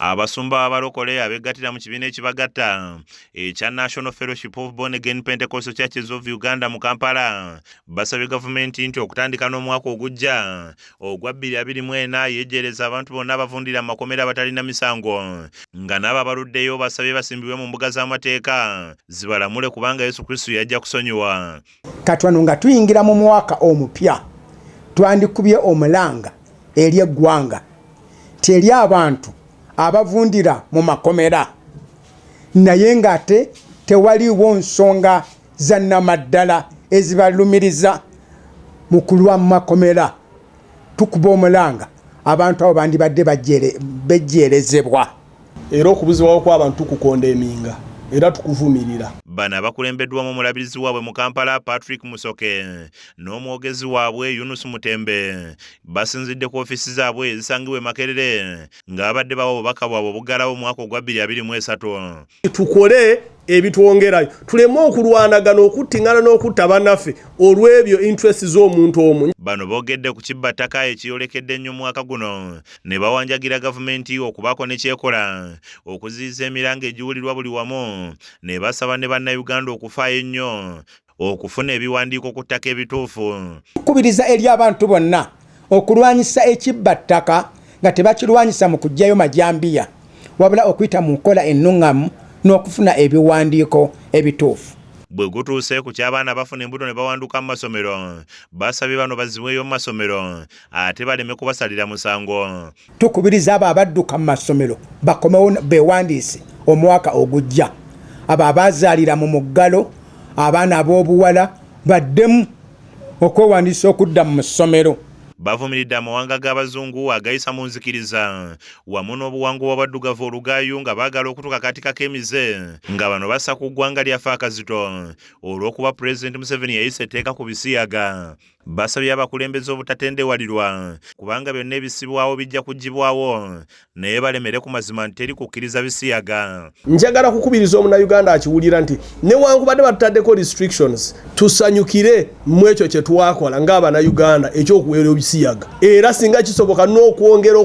Abasumba abalokole abegattira mu kibiina ekibagatta ekya National Fellowship of Born Again Pentecostal Churches of Uganda mu Kampala basabye gavumenti nti okutandika n'omwaka ogujja ogwa 2024 yejjereza abantu bonna abavundira makomera batalina misango nga n'abo abaluddeyo basabye basimbibwe mu mbuga z'amateeka zibalamule kubanga Yesu Kristo yajja kusonyiwa. Katwano nga tuyingira mu mwaka omupya twandikubye omulanga eri eggwanga teri abantu abavundira mu makomera naye ngate tewaliwo nsonga za namaddala ezibalumiriza mu kulwa mu makomera. Tukuba omulanga abantu abo bandibadde bejjerezebwa era okubuzibwawo kw'abantu kukonda eminga era tukuvumirira. Bano abakulembeddwamu omulabirizi waabwe mu Kampala Patrick Musoke n'omwogezi waabwe Yunus Mutembe basinzidde ku ofiisi zaabwe ezisangibwa e Makerere ng'abadde bawa obubaka bwabwe obuggalawo omwaka ogwa 2023. Tukole ebitwongerayo tuleme okulwanagana okuttingana n'okutta bannaffe olw'ebyo interest z'omuntu omu. Bano boogedde ku kibbattaka ekiyolekedde ennyo omwaka guno ne bawanjagira gavumenti okubaako ne kyekola okuziyiza emiranga egiwulirwa buli wamu ne basaba ne bannayuganda okufaayo ennyo okufuna ebiwandiiko ku ttaka ebituufu. Tukubiriza eri abantu bonna okulwanyisa ekibbattaka nga tebakirwanyisa mu kuggyayo majambiya wabula okuyita mu nkola ennungamu n'okufuna ebiwandiiko ebituufu. Bwe gutuuse ku ky'abaana bafuna embuto ne bawanduka mu masomero basabye bano bazibweyo mu masomero ate baleme kubasalira musango. Tukubiriza abo abadduka mu masomero bakomewo bewandiise omwaka ogujja. Abo abazaalira mu muggalo abaana ab'obuwala baddemu okwewandiisa okudda mu ssomero. Bavumiridde amawanga g'abazungu agayisa mu nzikiriza wamu n'obuwangu bw'abaddugavu olugaayu nga baagala okutuuka katika k'emize nga bano bassa ku ggwanga lyaffe akazito olw'okuba Pulezidenti Museveni yayisa etteeka ku bisiyaga. Basabye abakulembeze obutatendewalirwa kubanga byonna ebisibwawo bijja kuggyibwawo naye balemere ku mazima nti teri kukkiriza bisiyaga. Njagala kukubiriza omunnayuganda akiwulira nti newankubadde batutaddeko restrictions tusanyukire mu ekyo kye twakola ng'abannayuganda ekyokuweera ebisiyaga era singa kisoboka n'okwongera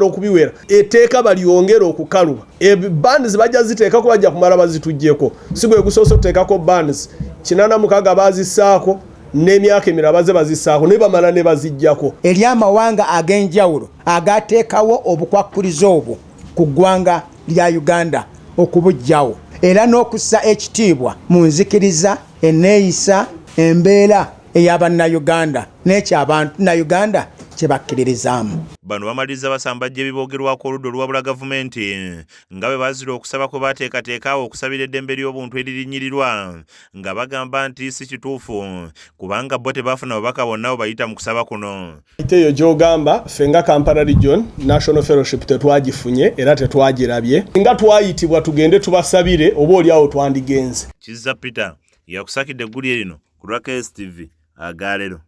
okubiwera etteeka balyongera okukaluba. Bands bajja ziteekako bajja kumala bazituggyeko si gwe gusoose okuteekako bands 86 bazissaako n'emyaka emirala baze bazissaako ne bamala ne baziggyako. Eri amawanga ag'enjawulo agateekawo obukwakkulizo obwo ku ggwanga lya Uganda okubujjawo era n'okussa ekitiibwa mu nzikiriza enneeyisa embeera ey'abannayuganda n'ekyabantu Uganda kye bakkiririzaamu. Bano bamaliriza basambajja ebiboogerwako oludda olwabula gavumenti nga bwe bazira okusaba kwe bateekateekawo okusabira eddembe ly'obuntu eririnyirirwa nga bagamba nti si kituufu kubanga bo tebafuna babaka bonna bwe bayita mu kusaba kuno. Eyo gy'ogamba ffe nga Kampala Region National Fellowship tetwagifunye era tetwagirabye nga twayitibwa tugende tubasabire oba oliawo twandigenze. Kizza Peter yakusakidde eggulire lino ku Lwakes TV Agalero.